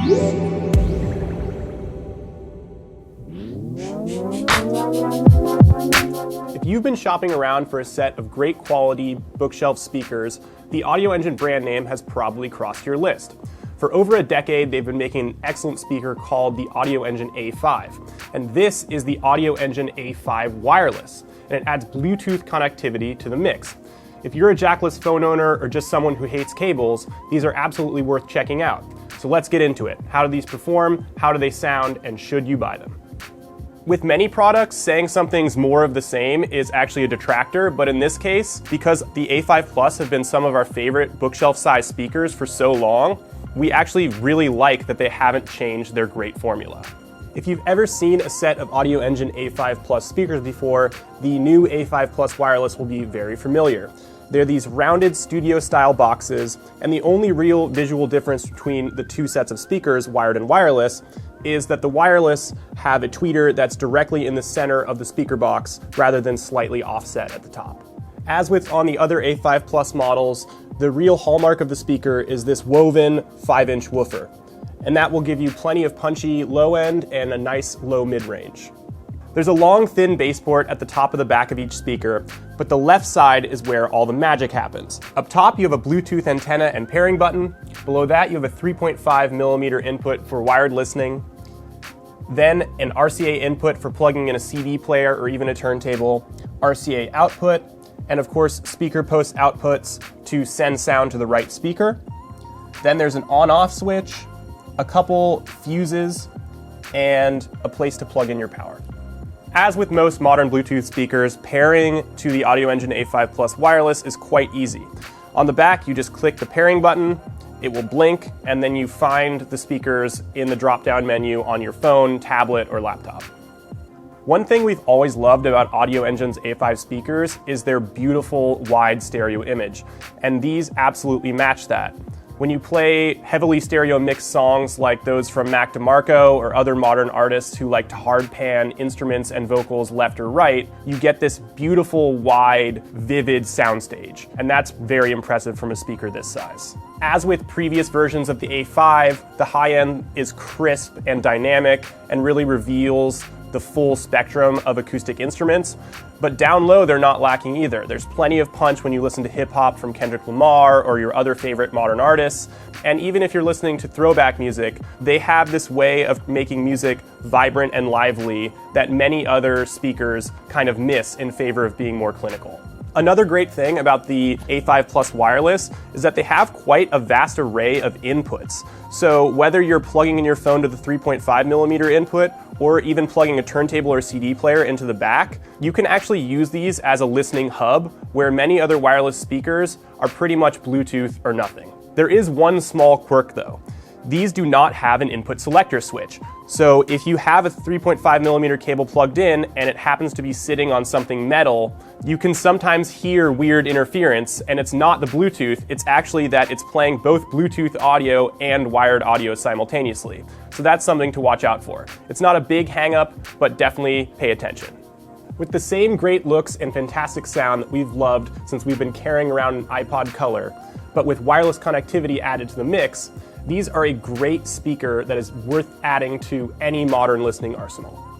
If you've been shopping around for a set of great quality bookshelf speakers, the Audioengine brand name has probably crossed your list. For over a decade, they've been making an excellent speaker called the Audioengine A5. And this is the Audioengine A5 wireless, and it adds Bluetooth connectivity to the mix. If you're a jackless phone owner or just someone who hates cables, these are absolutely worth checking out. So let's get into it. How do these perform? How do they sound? And should you buy them? With many products, saying something's more of the same is actually a detractor, but in this case, because the A5 Plus have been some of our favorite bookshelf-sized speakers for so long, we actually really like that they haven't changed their great formula. If you've ever seen a set of Audioengine A5 Plus speakers before, the new A5 Plus wireless will be very familiar. They're these rounded studio-style boxes, and the only real visual difference between the two sets of speakers, wired and wireless, is that the wireless have a tweeter that's directly in the center of the speaker box rather than slightly offset at the top. As with on the other A5 Plus models, the real hallmark of the speaker is this woven 5-inch woofer, and that will give you plenty of punchy low end and a nice low mid-range. There's a long, thin bass port at the top of the back of each speaker, but the left side is where all the magic happens. Up top, you have a Bluetooth antenna and pairing button. Below that, you have a 3.5mm input for wired listening. Then an RCA input for plugging in a CD player or even a turntable, RCA output, and of course, speaker post outputs to send sound to the right speaker. Then there's an on-off switch, a couple fuses, and a place to plug in your power. As with most modern Bluetooth speakers, pairing to the Audioengine A5 Plus wireless is quite easy. On the back, you just click the pairing button, it will blink, and then you find the speakers in the drop-down menu on your phone, tablet, or laptop. One thing we've always loved about Audioengine's A5 speakers is their beautiful wide stereo image, and these absolutely match that. When you play heavily stereo mixed songs like those from Mac DeMarco or other modern artists who like to hard pan instruments and vocals left or right, you get this beautiful, wide, vivid soundstage. And that's very impressive from a speaker this size. As with previous versions of the A5, the high end is crisp and dynamic and really reveals the full spectrum of acoustic instruments, but down low they're not lacking either. There's plenty of punch when you listen to hip hop from Kendrick Lamar or your other favorite modern artists, and even if you're listening to throwback music, they have this way of making music vibrant and lively that many other speakers kind of miss in favor of being more clinical. Another great thing about the A5 Plus wireless is that they have quite a vast array of inputs. So whether you're plugging in your phone to the 3.5mm input or even plugging a turntable or CD player into the back, you can actually use these as a listening hub where many other wireless speakers are pretty much Bluetooth or nothing. There is one small quirk though. These do not have an input selector switch. So if you have a 3.5mm cable plugged in and it happens to be sitting on something metal, you can sometimes hear weird interference, and it's not the Bluetooth, it's actually that it's playing both Bluetooth audio and wired audio simultaneously. So that's something to watch out for. It's not a big hang-up, but definitely pay attention. With the same great looks and fantastic sound that we've loved since we've been carrying around an iPod Color, but with wireless connectivity added to the mix, these are a great speaker that is worth adding to any modern listening arsenal.